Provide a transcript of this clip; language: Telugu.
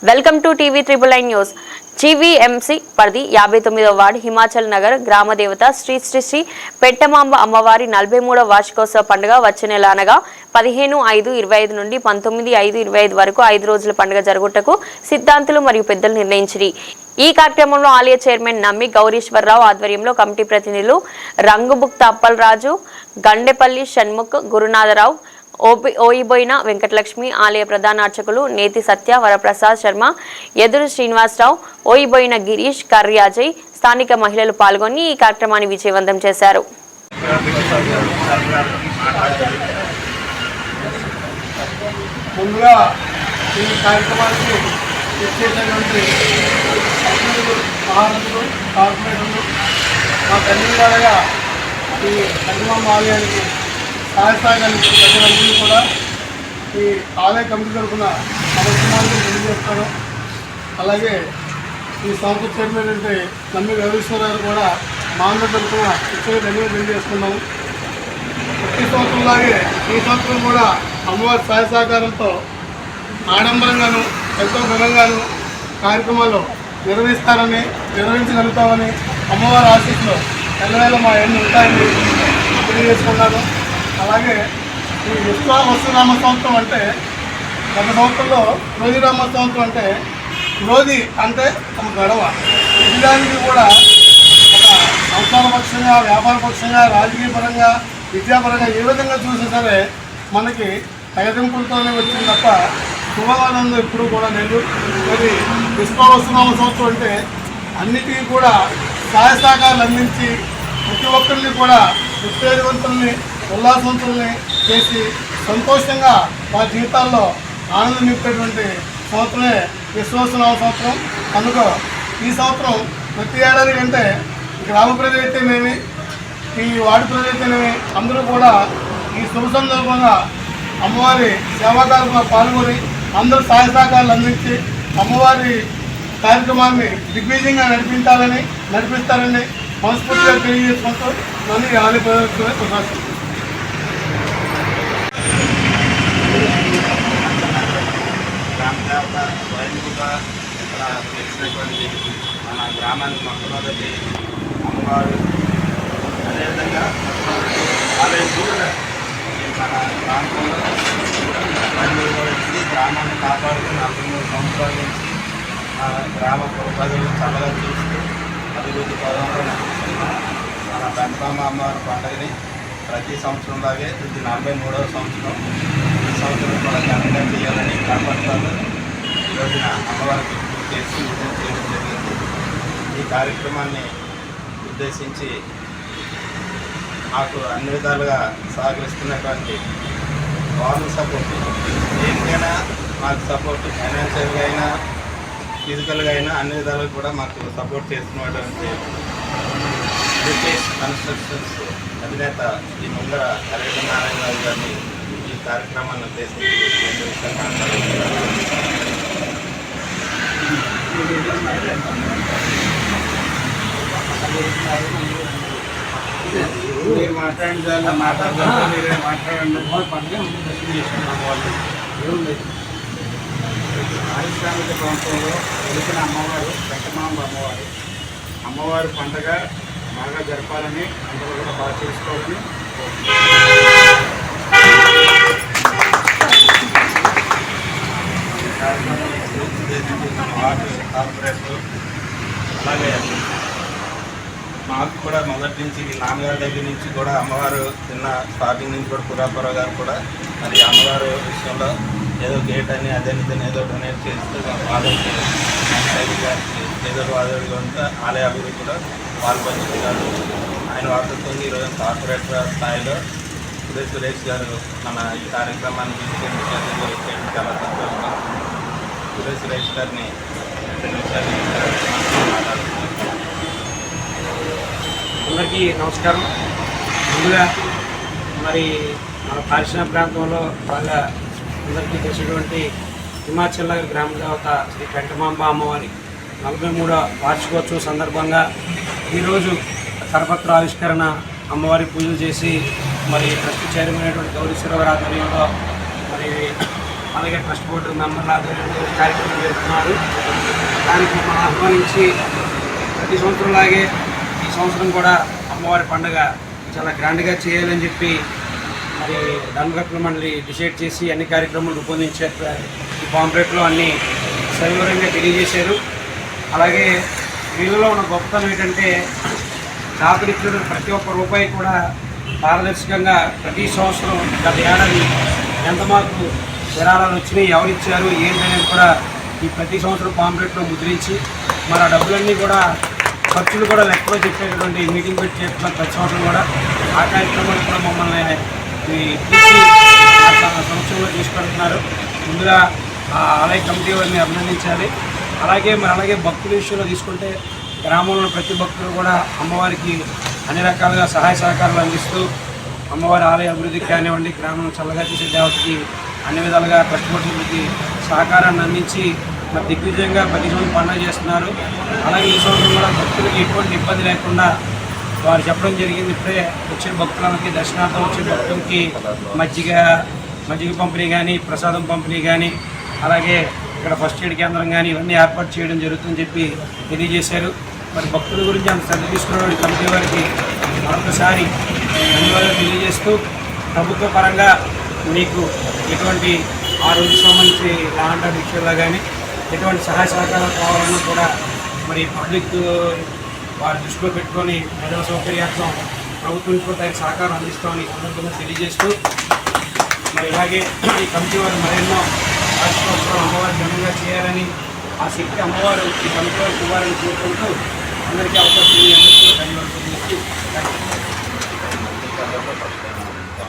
Welcome to TV 999 news. GVMC పరిధి 59వ వార్డు హిమాచల్ నగర్ గ్రామ దేవత శ్రీ శ్రీ శ్రీ పెట్టమాంబ అమ్మవారి 43వ వార్షికోత్సవ పండుగ వచ్చే నెల అనగా 15/5/25 నుండి 19/5/25 వరకు 5 రోజుల పండుగ జరుగుటకు సిద్ధాంతులు మరియు పెద్దలు నిర్ణయించిరి. ఈ కార్యక్రమంలో ఆలయ చైర్మన్ నమ్మి గౌరీశ్వరరావు ఆధ్వర్యంలో కమిటీ ప్రతినిధులు రంగుబుక్త అప్పలరాజు, గండెపల్లి షణ్ముఖ్, గురునాథరావు, ఓయిబోయిన వెంకటలక్ష్మి, ఆలయ ప్రధాన అర్చకులు నేతి సత్య, వరప్రసాద్ శర్మ, ఎదురు శ్రీనివాసరావు, ఓయిబోయిన గిరీష్, కర్యాజయ్, స్థానిక మహిళలు పాల్గొని ఈ కార్యక్రమాన్ని విజయవంతం చేశారు. ముందుగా ఈ కార్యక్రమానికి వచ్చేటటువంటి మహానటులు, కార్పొరేటర్లు, మా తండ్రిగా ఈ హనుమాన్ ఆలయానికి సహాయసాగానికి ప్రజలందరూ కూడా ఈ ఆలయ కమిటీ తరఫున అవసరాలను తెలియజేస్తాను. అలాగే ఈ సంస్థ చైర్మన్ అంటే నమ్మి గౌరీశ్వరరావు కూడా మా అందరి తరఫున ఇచ్చే ధన్యవాదాలు తెలియజేస్తున్నాము. ప్రతి సంవత్సరంలాగే ఈ సంవత్సరం కూడా అమ్మవారి సహాయ సహకారంతో ఆడంబరంగాను ఎంతో ఘనంగాను కార్యక్రమాలు నిర్వహించగలుగుతామని అమ్మవారి ఆశీస్సులో నెలవేళ మా ఎన్ని ఉంటాయని తెలియజేసుకున్నాను. అలాగే ఈ విశ్వావసునామ సంవత్సరం అంటే గత సంవత్సరంలో రోజురామ సంవత్సరం అంటే రోజు అంటే ఒక గడవ విజయానికి కూడా ఒక సంస్థాన పక్షంగా, వ్యాపార పక్షంగా, రాజకీయ పరంగా, విద్యాపరంగా ఏ విధంగా చూసినా సరే మనకి తగదింపులతోనే వచ్చింది తప్ప శుభానందం ఎప్పుడూ కూడా లేదు. మరి విశ్వావసునామ సంవత్సరం అంటే అన్నిటికీ కూడా సహాయ సహకారాలు అందించి ప్రతి ఒక్కరిని కూడా ఉత్తేజవంతుల్ని, ఉల్లాసవంతుల్ని చేసి సంతోషంగా వారి జీవితాల్లో ఆనందం నింపేటువంటి సంవత్సరమే విశ్వాసనామ సంవత్సరం. కనుక ఈ సంవత్సరం ప్రతి ఏడాది కంటే గ్రామ ప్రజలు అయితేనేమి, ఈ వార్డు ప్రజలు అయితేనేమి అందరూ కూడా ఈ శుభ సందర్భంగా అమ్మవారి సేవాకారంలో పాల్గొని అందరూ సహాయ సహకారాలు అందించి అమ్మవారి కార్యక్రమాన్ని దిగ్విజయంగా నడిపిస్తారని మనస్ఫూర్తిగా తెలియజేసుకుంటూ నన్ను ఈ ఆలయ ప్రదర్శన కొనసాగుతుంది. గ్రామదేవత స్వయంగా ఇక్కడ తెలిసినటువంటి మన గ్రామానికి మొట్టమొదటి అమ్మవారు, అదేవిధంగా ఆలయం మన ప్రాంతంలో గ్రామాన్ని కాపాడుకుని 43 సంవత్సరాల నుంచి గ్రామ ప్రజలు చల్లగా చూస్తూ అభివృద్ధి పదంలో నడుస్తున్నాం. మన పెంపమ్మ అమ్మవారి పండుగని ప్రతి సంవత్సరంలాగే ఇది 43వ సంవత్సరం. ఈ సంవత్సరం కూడా ఘనంగా చేయాలని కాపాడుతారు. ఈరోజున అమ్మవారికి పూజ చేసి విజయం చేయడం జరిగింది. ఈ కార్యక్రమాన్ని ఉద్దేశించి మాకు అన్ని విధాలుగా సహకరిస్తున్నటువంటి గవర్నమెంట్ సపోర్ట్, దేనికైనా మాకు సపోర్ట్, ఫైనాన్షియల్గా అయినా ఫిజికల్గా అయినా అన్ని విధాలుగా కూడా మాకు సపోర్ట్ చేస్తున్నటువంటి బ్రిటిష్ కన్స్ట్రక్షన్స్ అధినేత శ్రీ ముందర నారాయణరావు గారిని ఈ కార్యక్రమాన్ని ఉద్దేశించి మీరు మాట్లాడండి, మీరే మాట్లాడండి. పారిశ్రామిక ప్రాంతంలో వెలిసిన అమ్మవారు పెట్టమాంబ అమ్మవారి పండుగ బాగా జరపాలని అందరూ కూడా బాగా చేసుకోవాలని కార్పొరేటర్, అలాగే మాకు కూడా మొదటి నుంచి నాన్నగారి దగ్గర నుంచి కూడా అమ్మవారు చిన్న స్టార్టింగ్ నుంచి కూడా పురాపుర గారు కూడా అది అమ్మవారు విషయంలో ఏదో గేట్ అని అదేనిదని ఏదో డొనేట్ చేస్తూ ఆదరికి గారికి ఏదో ఆదరిగా ఉంటే ఆలయ అభివృద్ధి కూడా పాల్పంచుతున్నారు. ఆయన వార్తతో ఈరోజు కార్పొరేటర్ స్థాయిలో సురేష్ గారు మన ఈ కార్యక్రమాన్ని చేయడం చాలా సంతోషం. సురేష్ గారిని 2 నిమిషాలు మాట్లాడుతున్నారు. అందరికీ నమస్కారం. ముందుగా మరి మన పారిశ్రామిక ప్రాంతంలో బాగా అందరికీ తెలిసినటువంటి హిమాచల్ నగర్ గ్రామ దేవత శ్రీ పెట్టమాంబ అమ్మవారి 43వ వార్షికోత్సవం సందర్భంగా ఈరోజు కరపత్ర ఆవిష్కరణ, అమ్మవారి పూజలు చేసి మరి ట్రస్ట్ చైర్మన్ అయినటువంటి గౌరీశ్వరరావు ఆధ్వర్యంలో మరి అలాగే ట్రస్ట్ బోర్డు మెంబర్ల ఆధ్వర్యంలో కార్యక్రమం చేస్తున్నారు. దానికి మనం ఆహ్వానించి ప్రతి సంవత్సరంలాగే ఈ సంవత్సరం కూడా అమ్మవారి పండుగ చాలా గ్రాండ్గా చేయాలని చెప్పి మరి ధర్మకర్తల మండలి డిసైడ్ చేసి అన్ని కార్యక్రమాలు రూపొందించారు. ఈ పాంప్లెట్లో అన్ని సవివరంగా తెలియజేశారు. అలాగే వీళ్ళలో ఉన్న గొప్పతనం ఏంటంటే దాతరిచ్చిన ప్రతి ఒక్క రూపాయి కూడా పారదర్శకంగా ప్రతి సంవత్సరం గత ఏడాది ఎంత మాకు విరాళాలు వచ్చినాయి, ఎవరిచ్చారు ఏంటనేది కూడా ఈ ప్రతి సంవత్సరం పాంప్లెట్లో ముద్రించి మరి ఆ డబ్బులన్నీ కూడా ఖర్చులు కూడా లెక్కలో చెప్పేటటువంటి మీటింగ్ పెట్టి చేస్తున్నారు ప్రతి సంవత్సరం కూడా. ఆ కార్యక్రమాలు కూడా మమ్మల్ని సంవత్సరంలో తీసుకెళ్తున్నారు. ముందుగా ఆ ఆలయ కమిటీ వారిని అభినందించాలి. అలాగే భక్తుల విషయంలో తీసుకుంటే గ్రామంలో ప్రతి భక్తులు కూడా అమ్మవారికి అన్ని రకాలుగా సహాయ సహకారాలు అందిస్తూ అమ్మవారి ఆలయ అభివృద్ధికి కానివ్వండి, గ్రామం చల్లగా చేసే దేవతకి అన్ని విధాలుగా ట్రస్ట్ బోర్డులకి సహకారాన్ని అందించి మరి దిగ్విజయంగా ప్రతి సంవత్సరం పండుగ చేస్తున్నారు. అలాగే ఈ సంవత్సరం కూడా భక్తులకి ఎటువంటి ఇబ్బంది లేకుండా వారు చెప్పడం జరిగింది. ఇప్పుడే వచ్చిన భక్తులకి దర్శనార్థం వచ్చిన భక్తులకి మజ్జిగ పంపిణీ కానీ, ప్రసాదం పంపిణీ కానీ, అలాగే ఇక్కడ ఫస్ట్ ఎయిడ్ కేంద్రం కానీ ఇవన్నీ ఏర్పాటు చేయడం జరుగుతుందని చెప్పి తెలియజేశారు. మరి భక్తుల గురించి అంత శ్రద్ధ తీసుకున్నటువంటి కమిటీ వారికి మరొకసారి ధన్యవాదాలు తెలియజేస్తూ ప్రభుత్వ పరంగా మీకు ఎటువంటి ఆ రోజుకి సంబంధించి ల్యాండ్ విషయంలో కానీ ఎటువంటి సహాయ సహకారాలు కావాలన్నా కూడా మరి పబ్లిక్ వారి దృష్టిలో పెట్టుకొని ప్రజల సౌకర్యార్థం ప్రభుత్వం నుంచి కూడా సహకారం అందిస్తామని సందర్భంగా తెలియజేస్తూ మరి ఇలాగే ఈ కమిటీ వారు మరెన్నో రాష్ట్రోత్సవం అమ్మవారి ఘనంగా చేయాలని ఆ శక్తి అమ్మవారు ఈ కమిటీ వారికి ఇవ్వాలని కోరుకుంటూ అందరికీ అవకాశం ధన్యవాదాలు.